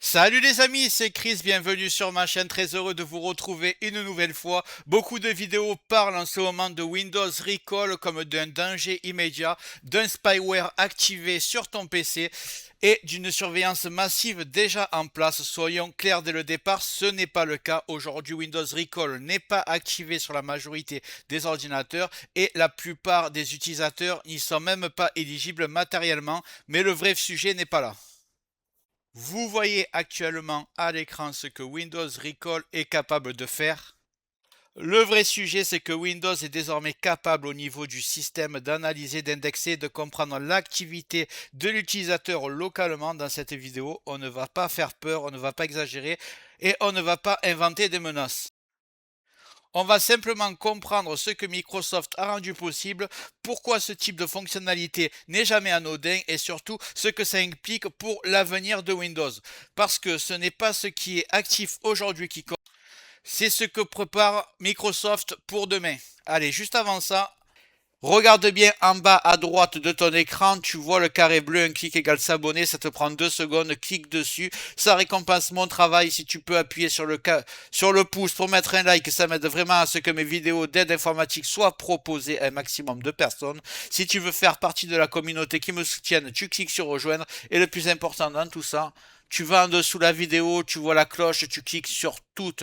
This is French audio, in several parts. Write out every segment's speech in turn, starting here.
Salut les amis, c'est Chris, bienvenue sur ma chaîne, très heureux de vous retrouver une nouvelle fois. Beaucoup de vidéos parlent en ce moment de Windows Recall comme d'un danger immédiat, d'un spyware activé sur ton PC et d'une surveillance massive déjà en place. Soyons clairs dès le départ, ce n'est pas le cas. Aujourd'hui, Windows Recall n'est pas activé sur la majorité des ordinateurs et la plupart des utilisateurs n'y sont même pas éligibles matériellement, mais le vrai sujet n'est pas là. Vous voyez actuellement à l'écran ce que Windows Recall est capable de faire. Le vrai sujet, c'est que Windows est désormais capable au niveau du système d'analyser, d'indexer, de comprendre l'activité de l'utilisateur localement. Dans cette vidéo, on ne va pas faire peur, on ne va pas exagérer et on ne va pas inventer des menaces. On va simplement comprendre ce que Microsoft a rendu possible, pourquoi ce type de fonctionnalité n'est jamais anodin et surtout ce que ça implique pour l'avenir de Windows. Parce que ce n'est pas ce qui est actif aujourd'hui qui compte, c'est ce que prépare Microsoft pour demain. Allez, juste avant ça, regarde bien en bas à droite de ton écran, tu vois le carré bleu, un clic égale s'abonner, ça te prend 2 secondes, clique dessus, ça récompense mon travail. Si tu peux appuyer sur le pouce pour mettre un like, ça m'aide vraiment à ce que mes vidéos d'aide informatique soient proposées à un maximum de personnes. Si tu veux faire partie de la communauté qui me soutienne, tu cliques sur rejoindre et le plus important dans tout ça, tu vas en dessous de la vidéo, tu vois la cloche, tu cliques sur toutes.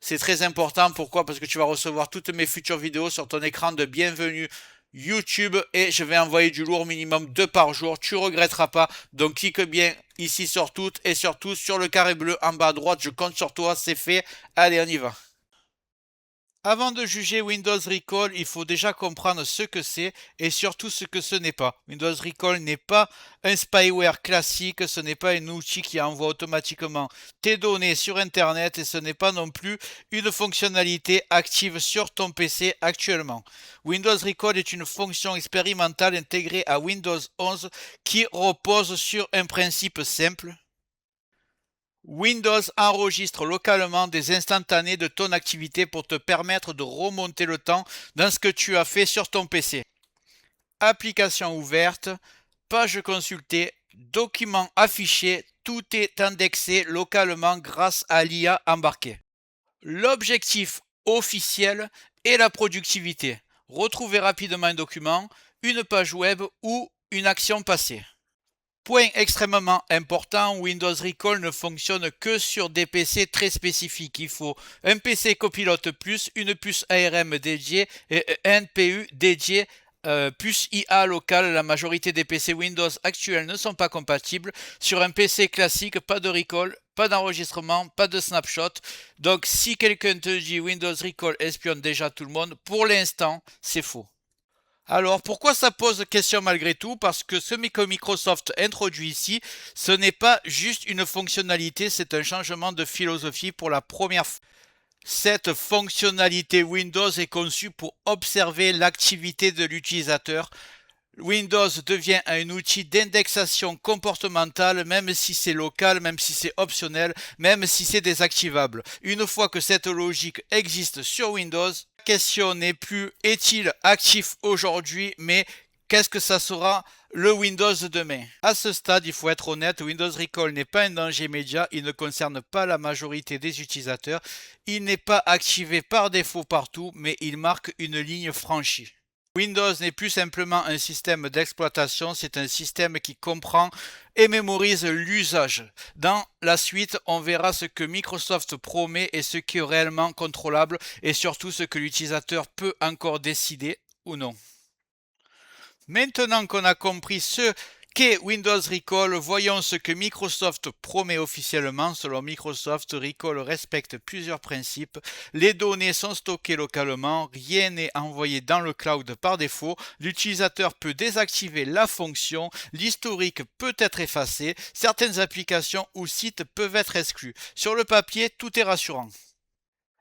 C'est très important. Pourquoi? Parce que tu vas recevoir toutes mes futures vidéos sur ton écran de bienvenue YouTube et je vais envoyer du lourd minimum 2 par jour. Tu regretteras pas. Donc clique bien ici sur toutes et surtout sur le carré bleu en bas à droite. Je compte sur toi. C'est fait. Allez, on y va. Avant de juger Windows Recall, il faut déjà comprendre ce que c'est et surtout ce que ce n'est pas. Windows Recall n'est pas un spyware classique, ce n'est pas un outil qui envoie automatiquement tes données sur Internet et ce n'est pas non plus une fonctionnalité active sur ton PC actuellement. Windows Recall est une fonction expérimentale intégrée à Windows 11 qui repose sur un principe simple. Windows enregistre localement des instantanés de ton activité pour te permettre de remonter le temps dans ce que tu as fait sur ton PC. Application ouverte, page consultée, documents affichés, tout est indexé localement grâce à l'IA embarquée. L'objectif officiel est la productivité. Retrouver rapidement un document, une page web ou une action passée. Point extrêmement important, Windows Recall ne fonctionne que sur des PC très spécifiques. Il faut un PC copilote plus, une puce ARM dédiée et un NPU dédié. Puce IA locale, la majorité des PC Windows actuels ne sont pas compatibles. Sur un PC classique, pas de recall, pas d'enregistrement, pas de snapshot. Donc si quelqu'un te dit Windows Recall espionne déjà tout le monde, pour l'instant, c'est faux. Alors, pourquoi ça pose question malgré tout? Parce que ce que Microsoft introduit ici, ce n'est pas juste une fonctionnalité, c'est un changement de philosophie pour la première fois. Cette fonctionnalité Windows est conçue pour observer l'activité de l'utilisateur. Windows devient un outil d'indexation comportementale, même si c'est local, même si c'est optionnel, même si c'est désactivable. Une fois que cette logique existe sur Windows, la question n'est plus est-il actif aujourd'hui, mais qu'est-ce que ça sera le Windows demain? À ce stade, il faut être honnête, Windows Recall n'est pas un danger immédiat, il ne concerne pas la majorité des utilisateurs, il n'est pas activé par défaut partout, mais il marque une ligne franchie. Windows n'est plus simplement un système d'exploitation, c'est un système qui comprend et mémorise l'usage. Dans la suite, on verra ce que Microsoft promet et ce qui est réellement contrôlable et surtout ce que l'utilisateur peut encore décider ou non. Maintenant qu'on a compris ce qu'est Windows Recall, voyons ce que Microsoft promet officiellement. Selon Microsoft, Recall respecte plusieurs principes. Les données sont stockées localement, rien n'est envoyé dans le cloud par défaut. L'utilisateur peut désactiver la fonction, l'historique peut être effacé, certaines applications ou sites peuvent être exclus. Sur le papier, tout est rassurant.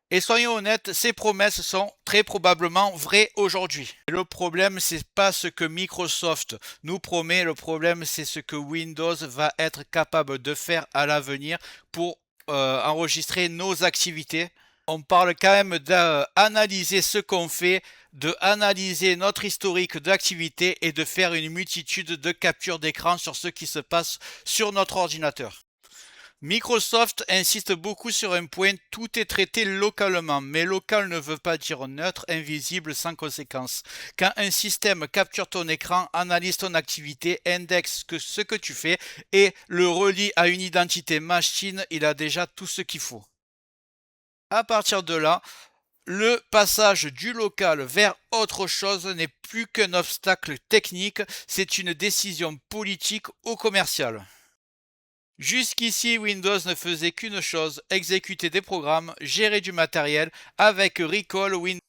Et soyons honnêtes, ces promesses sont très probablement vraies aujourd'hui. Le problème, c'est pas ce que Microsoft nous promet, le problème, c'est ce que Windows va être capable de faire à l'avenir pour enregistrer nos activités. On parle quand même d'analyser ce qu'on fait, de analyser notre historique d'activité et de faire une multitude de captures d'écran sur ce qui se passe sur notre ordinateur. Microsoft insiste beaucoup sur un point, tout est traité localement, mais local ne veut pas dire neutre, invisible, sans conséquence. Quand un système capture ton écran, analyse ton activité, indexe ce que tu fais et le relie à une identité machine, il a déjà tout ce qu'il faut. À partir de là, le passage du local vers autre chose n'est plus qu'un obstacle technique, c'est une décision politique ou commerciale. Jusqu'ici, Windows ne faisait qu'une chose, exécuter des programmes, gérer du matériel. Avec Recall, Windows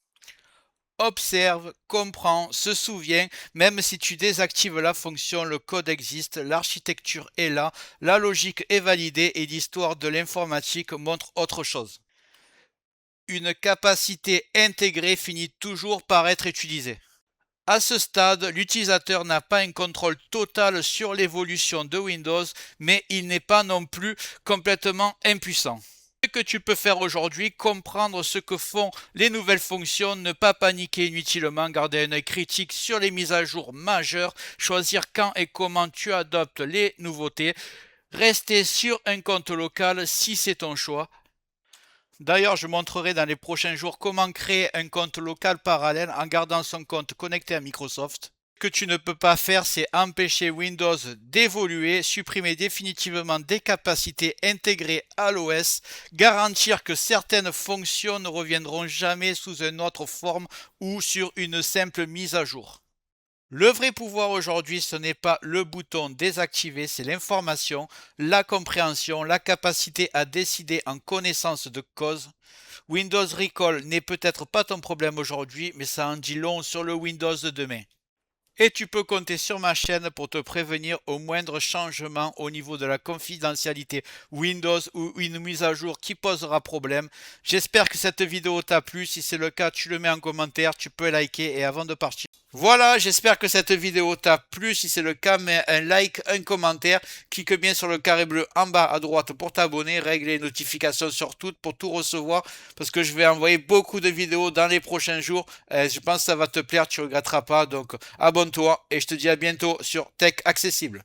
observe, comprend, se souvient, même si tu désactives la fonction, le code existe, l'architecture est là, la logique est validée et l'histoire de l'informatique montre autre chose. Une capacité intégrée finit toujours par être utilisée. À ce stade, l'utilisateur n'a pas un contrôle total sur l'évolution de Windows, mais il n'est pas non plus complètement impuissant. Ce que tu peux faire aujourd'hui, comprendre ce que font les nouvelles fonctions, ne pas paniquer inutilement, garder un œil critique sur les mises à jour majeures, choisir quand et comment tu adoptes les nouveautés, rester sur un compte local si c'est ton choix. D'ailleurs, je montrerai dans les prochains jours comment créer un compte local parallèle en gardant son compte connecté à Microsoft. Ce que tu ne peux pas faire, c'est empêcher Windows d'évoluer, supprimer définitivement des capacités intégrées à l'OS, garantir que certaines fonctions ne reviendront jamais sous une autre forme ou sur une simple mise à jour. Le vrai pouvoir aujourd'hui, ce n'est pas le bouton désactiver, c'est l'information, la compréhension, la capacité à décider en connaissance de cause. Windows Recall n'est peut-être pas ton problème aujourd'hui, mais ça en dit long sur le Windows de demain. Et tu peux compter sur ma chaîne pour te prévenir au moindre changement au niveau de la confidentialité Windows ou une mise à jour qui posera problème. J'espère que cette vidéo t'a plu. Si c'est le cas, tu le mets en commentaire, tu peux liker et avant de partir. Voilà, j'espère que cette vidéo t'a plu. Si c'est le cas, mets un like, un commentaire. Clique bien sur le carré bleu en bas à droite pour t'abonner. Règle les notifications sur toutes pour tout recevoir. Parce que je vais envoyer beaucoup de vidéos dans les prochains jours. Je pense que ça va te plaire, tu ne regretteras pas. Donc abonne-toi et je te dis à bientôt sur Tech Accessible.